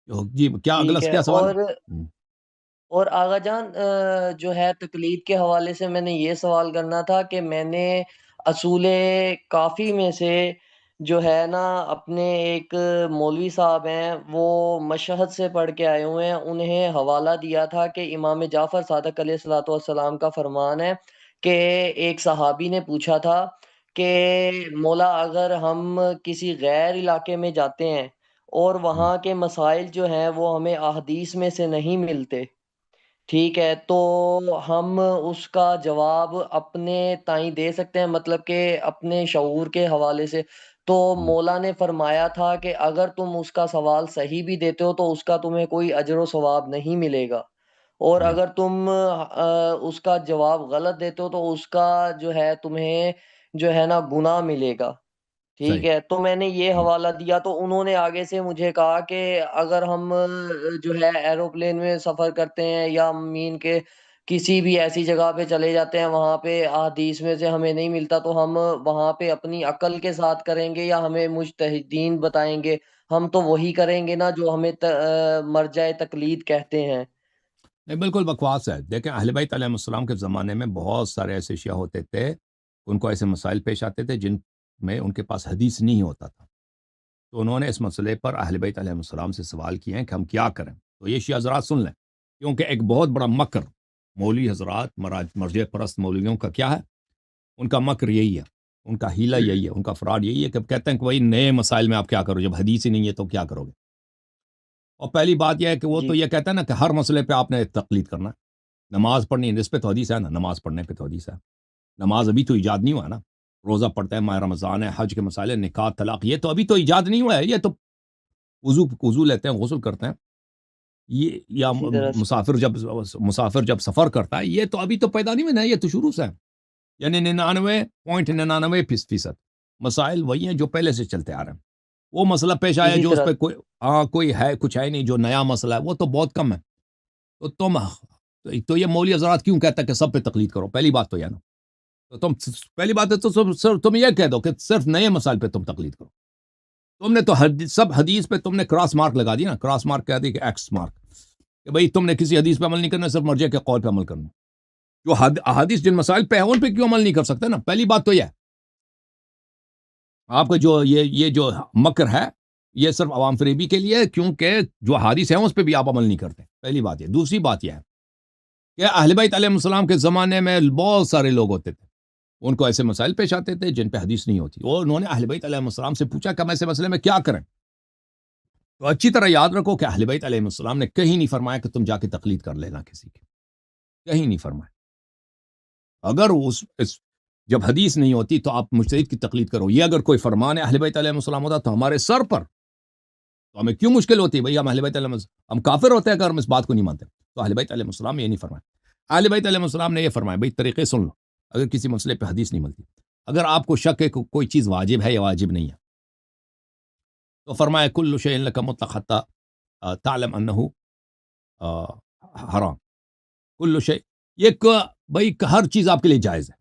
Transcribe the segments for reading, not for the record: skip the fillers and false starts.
جی کیا اگلا ٹھیک ہے، کیا سوال ہے؟ اور آغا جان جو ہے تقلید کے حوالے سے میں نے یہ سوال کرنا تھا کہ میں نے اصول کافی میں سے جو ہے نا اپنے ایک مولوی صاحب ہیں وہ مشہد سے پڑھ کے آئے ہوئے ہیں، انہیں حوالہ دیا تھا کہ امام جعفر صادق علیہ الصلوۃ والسلام کا فرمان ہے کہ ایک صحابی نے پوچھا تھا کہ مولا اگر ہم کسی غیر علاقے میں جاتے ہیں اور ہم، وہاں کے مسائل جو ہیں وہ ہمیں احادیث میں سے نہیں ملتے، ٹھیک ہے، تو ہم اس کا جواب اپنے تائیں دے سکتے ہیں، مطلب کہ اپنے شعور کے حوالے سے؟ تو ہم، مولا نے فرمایا تھا کہ اگر تم اس کا سوال صحیح بھی دیتے ہو تو اس کا تمہیں کوئی اجر و ثواب نہیں ملے گا، اور جی اگر تم اس کا جواب غلط دیتے ہو تو اس کا جو ہے تمہیں جو ہے نا گناہ ملے گا، ٹھیک صحیح، ہے۔ تو میں نے یہ حوالہ دیا تو انہوں نے آگے سے مجھے کہا کہ اگر ہم جو ہے ایروپلین میں سفر کرتے ہیں یا مین کے کسی بھی ایسی جگہ پہ چلے جاتے ہیں وہاں پہ احادیث میں سے ہمیں نہیں ملتا تو ہم وہاں پہ اپنی عقل کے ساتھ کریں گے یا ہمیں مجتہدین بتائیں گے؟ ہم تو وہی کریں گے نا جو ہمیں مرجع تقلید کہتے ہیں۔ نہیں بالکل بکواس ہے. دیکھیں اہل بیت علیہ السلام کے زمانے میں بہت سارے ایسے شیعہ ہوتے تھے، ان کو ایسے مسائل پیش آتے تھے جن میں ان کے پاس حدیث نہیں ہوتا تھا، تو انہوں نے اس مسئلے پر اہل بیت علیہ السلام سے سوال کیے ہیں کہ ہم کیا کریں. تو یہ شیعہ حضرات سن لیں، کیونکہ ایک بہت بڑا مکر مولوی حضرات مرجع پرست مولویوں کا کیا ہے، ان کا مکر یہی ہے، ان کا ہیلہ یہی ہے، ان کا فراڈ یہی ہے کہ کہتے ہیں کہ وہی نئے مسائل میں آپ کیا کرو، جب حدیث ہی نہیں ہے تو کیا کرو گے. اور پہلی بات یہ ہے کہ وہ جی تو یہ کہتا ہے نا کہ ہر مسئلے پہ آپ نے تقلید کرنا ہے. نماز پڑھنی ہے، اس پہ تو حدیث ہے نا، نماز پڑھنے پہ تو حدیث ہے. نماز ابھی تو ایجاد نہیں ہوا ہے نا. روزہ پڑھتے ہیں، ماہ رمضان ہے، حج کے مسائل، نکاح طلاق، یہ تو ابھی تو ایجاد نہیں ہوا ہے. یہ تو وضو لیتے ہیں، غسل کرتے ہیں، یہ یا اسی طرح سے مسافر جب سفر کرتا ہے، یہ تو ابھی تو پیدا نہیں ہوئے نا، یہ تو شروع سے ہے. یعنی 99.99% مسائل وہی ہیں جو پہلے سے چلتے آ رہے ہیں. وہ مسئلہ پیش آیا اسی جو اس طرح پہ کوئی ہے کچھ ہے نہیں، جو نیا مسئلہ ہے وہ تو بہت کم ہے. تو تو یہ مولوی حضرات کیوں کہتا ہے کہ سب پہ تقلید کرو؟ پہلی بات تو یہ نا، تو تم پہلی بات ہے تو تم یہ کہہ دو کہ صرف نئے مسائل پہ تم تقلید کرو. تم نے تو سب حدیث پہ تم نے کراس مارک لگا دی نا، کراس مارک کہہ دی کہ ایکس مارک، کہ بھئی تم نے کسی حدیث پہ عمل نہیں کرنا، صرف مرجع کے قول پہ عمل کرنا. جو احادیث جن مسائل پہ ہیں ان پہ کیوں عمل نہیں کر سکتے نا؟ پہلی بات تو یہ ہے. آپ کا جو یہ جو مکر ہے یہ صرف عوام فریبی کے لیے ہے، کیونکہ جو حادث ہیں اس پہ بھی آپ عمل نہیں کرتے. پہلی بات یہ. دوسری بات یہ ہے کہ اہل بیت علیہ السلام کے زمانے میں بہت سارے لوگ ہوتے تھے، ان کو ایسے مسائل پیش آتے تھے جن پہ حدیث نہیں ہوتی، اور انہوں نے اہل بیت علیہ السلام سے پوچھا کہ ہم ایسے مسئلے میں کیا کریں. تو اچھی طرح یاد رکھو کہ اہل بیت علیہ السلام نے کہیں نہیں فرمایا کہ تم جا کے تقلید کر لینا کسی کی، کہیں نہیں فرمایا. اگر جب حدیث نہیں ہوتی تو آپ مجتہد کی تقلید کرو. یہ اگر کوئی فرمان اہل بیت علیہ السلام ہوتا تو ہمارے سر پر، تو ہمیں کیوں مشکل ہوتی ہے بھئی؟ ہم اہل بیت علیہ السلام، ہم کافر ہوتے ہیں اگر ہم اس بات کو نہیں مانتے. تو اہل بیت علیہ السلام نے یہ نہیں فرمایا. اہل بیت علیہ السلام نے یہ فرمایا بھئی طریقے سن لو. اگر کسی مسئلے پہ حدیث نہیں ملتی، اگر آپ کو شک ہے کہ کوئی چیز واجب ہے یا واجب نہیں ہے، تو فرمایا کل شیء لک مطلق حتی تعلم انہ حرام. کل شیء، یہ بھئی ہر چیز آپ کے لیے جائز ہے،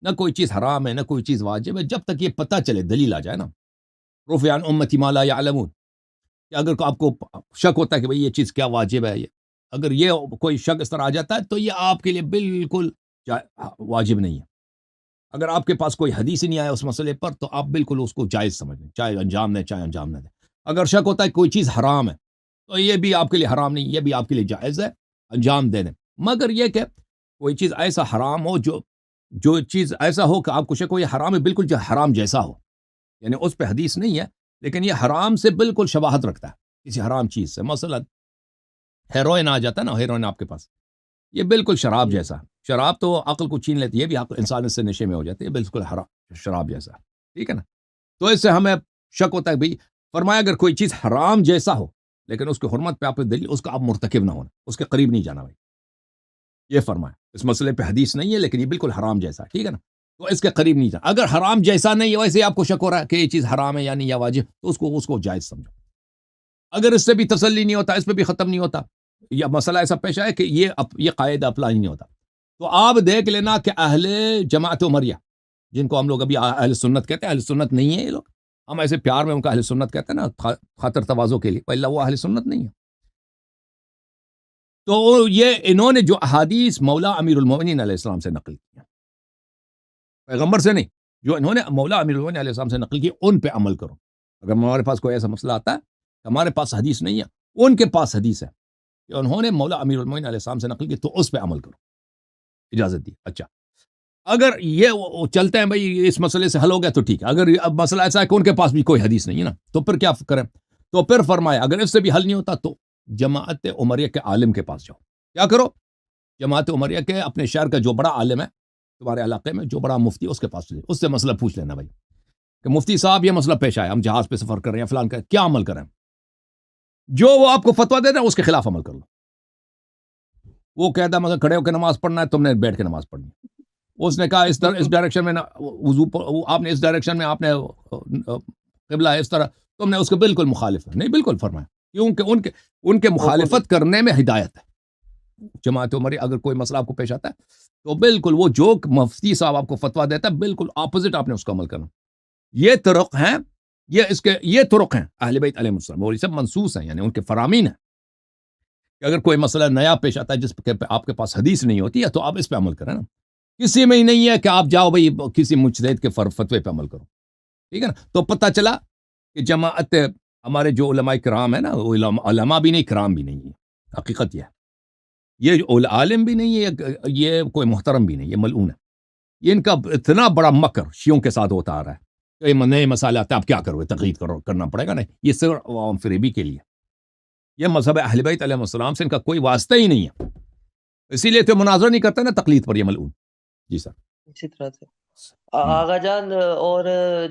نہ کوئی چیز حرام ہے نہ کوئی چیز واجب ہے، جب تک یہ پتہ چلے، دلیل آ جائے نا. رفع عن امتی ما لا یعلمون، کہ اگر آپ کو شک ہوتا ہے کہ بھئی یہ چیز کیا واجب ہے، اگر یہ کوئی شک اس طرح آ جاتا ہے تو یہ آپ کے لیے بالکل واجب نہیں ہے. اگر آپ کے پاس کوئی حدیث ہی نہیں آیا اس مسئلے پر تو آپ بالکل اس کو جائز سمجھ لیں، چاہے انجام دیں چاہے انجام نہ دیں. اگر شک ہوتا ہے کوئی چیز حرام ہے تو یہ بھی آپ کے لیے حرام نہیں، یہ بھی آپ کے لیے جائز ہے، انجام دے دیں. مگر یہ کہ کوئی چیز ایسا حرام ہو، جو چیز ایسا ہو کہ آپ کو شک ہو یہ حرام ہے، بالکل جو حرام جیسا ہو، یعنی اس پہ حدیث نہیں ہے لیکن یہ حرام سے بالکل شباہت رکھتا ہے کسی حرام چیز سے. مثلا ہیروئن آ جاتا ہے نا، ہیروئن آپ کے پاس، یہ بالکل شراب جی جیسا. شراب تو عقل کو چھین لیتی ہے، یہ بھی عقل انسان اس سے نشے میں ہو جاتے ہے، بالکل حرام شراب جیسا. ٹھیک ہے نا؟ تو اس سے ہمیں شک ہوتا ہے بھئی. فرمایا اگر کوئی چیز حرام جیسا ہو لیکن اس کی حرمت پہ آپ دلیل، اس کا آپ مرتکب نہ ہونا، اس کے قریب نہیں جانا بھائی. یہ فرمایا اس مسئلے پہ حدیث نہیں ہے لیکن یہ بالکل حرام جیسا، ٹھیک ہے نا؟ تو اس کے قریب نہیں جانا. اگر حرام جیسا نہیں ہے، ویسے آپ کو شک ہو رہا ہے کہ یہ چیز حرام ہے یا نہیں یا واجب، تو اس کو جائز سمجھو. اگر اس سے بھی تسلی نہیں ہوتا، اس پہ بھی ختم نہیں ہوتا، یا مسئلہ ایسا پیش آئے کہ یہ قاعدہ اپلائی نہیں ہوتا، تو آپ دیکھ لینا کہ اہل جماعت عمریہ، جن کو ہم لوگ ابھی اہل سنت کہتے ہیں، اہل سنت نہیں ہے یہ لوگ، ہم ایسے پیار میں ان کا اہل سنت کہتے ہیں نا خاطر تواضع کے لیے، پہلا وہ اہل سنت نہیں ہے۔ تو یہ انہوں نے جو احادیث مولا امیر المومنین علیہ السلام سے نقل کیا، پیغمبر سے نہیں، جو انہوں نے مولا امیر المومنین علیہ السلام سے نقل کی ان پہ عمل کرو۔ اگر ہمارے پاس کوئی ایسا مسئلہ آتا ہے کہ ہمارے پاس حدیث نہیں ہے، ان کے پاس حدیث ہے کہ انہوں نے مولا امیر المومنین علیہ السلام سے نقل کی، تو اس پہ عمل کرو، اجازت دی۔ اچھا، اگر یہ وہ چلتے ہیں بھائی اس مسئلے سے حل ہو گیا تو ٹھیک ہے، اگر اب مسئلہ ایسا ہے کہ ان کے پاس بھی کوئی حدیث نہیں ہے نا، تو پھر کیا کریں؟ تو پھر فرمایا اگر اس سے بھی حل نہیں ہوتا تو جماعت عمریہ کے عالم کے پاس جاؤ۔ کیا کرو؟ جماعت عمریہ کے اپنے شہر کا جو بڑا عالم ہے تمہارے علاقے میں، جو بڑا مفتی، اس کے پاس چلے، اس سے مسئلہ پوچھ لینا بھائی کہ مفتی صاحب یہ مسئلہ پیش آیا، ہم جہاز پہ سفر کر رہے ہیں، فلان کا کیا عمل کریں؟ جو وہ آپ کو فتویٰ دے دیں اس کے خلاف عمل کر لو۔ وہ کہتا ہے مثلا کھڑے ہو کے نماز پڑھنا ہے، تم نے بیٹھ کے نماز پڑھنی ہے۔ اس نے کہا اس ڈائریکشن میں وضو، آپ نے اس ڈائریکشن میں، آپ نے قبلہ ہے اس طرح، تم نے اس کے بالکل مخالف ہے۔ نہیں، بالکل فرمایا، کیونکہ ان کے مخالفت کرنے میں ہدایت ہے۔ جماعت عمری اگر کوئی مسئلہ آپ کو پیش آتا ہے تو بالکل وہ جو مفتی صاحب آپ کو فتویٰ دیتا ہے بالکل اپوزٹ آپ نے اس کا عمل کرنا۔ یہ طرق ہیں، یہ طرق ہیں اہل بیت علیہ السلام، اور یہ سب منصوص ہیں، یعنی ان کے فرامین ہیں کہ اگر کوئی مسئلہ نیا پیش آتا ہے جس پہ آپ کے پاس حدیث نہیں ہوتی ہے تو آپ اس پہ عمل کریں نا۔ کسی میں ہی نہیں ہے کہ آپ جاؤ بھائی کسی مجتہد کے فتوے پہ عمل کرو، ٹھیک ہے نا۔ تو پتہ چلا کہ جماعت ہمارے جو علماء کرام ہے نا، وہ علماء بھی نہیں، کرام بھی نہیں ہے، حقیقت یہ عالم بھی نہیں ہے، یہ کوئی محترم بھی نہیں، یہ ملعون ہے۔ یہ ان کا اتنا بڑا مکر شیعوں کے ساتھ ہوتا آ رہا ہے کہ یہ نئے مسائل آتے ہیں، آپ کیا کرو، تقلید کرنا پڑے گا۔ نہیں، یہ صرف عوام فریبی کے لیے، یہ مذہب اہل بیت علیہ السلام سے ان کا کوئی واسطہ ہی نہیں ہے، اسی لیے تو مناظرہ نہیں کرتا نا تقلید پر، یہ ملعون۔ جی سر، اسی طرح سے آغا جان، اور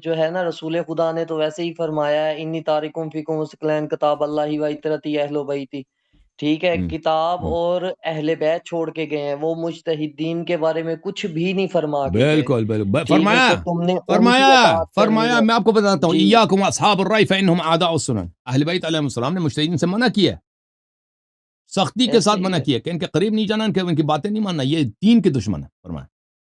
جو ہے نا رسول خدا نے تو ویسے ہی فرمایا ہے انی تارکم فیکم ثقلین کتاب اللہ و اطرتی اہل بیتی، ٹھیک ہے، کتاب اور اہل بیت چھوڑ کے گئے ہیں، وہ مجتہدین کے بارے میں کچھ بھی نہیں فرما کے گئے، بالکل بالکل ٹھیک ہے، کہ تم نے ان کی اطاعت کرنی ہے۔ میں آپ کو بتاتا ہوں، جی ایاکم اصحاب الرأی فانہم اعداء السنن، اہل بیت علیہ السلام نے مجتہدین سے منع کیا ہے، سختی کے ساتھ ایسے ہی منع ہے۔ کیا کہ ان کے قریب نہیں جانا، ان کی باتیں نہیں ماننا، یہ دین کے دشمن ہے، فرمایا۔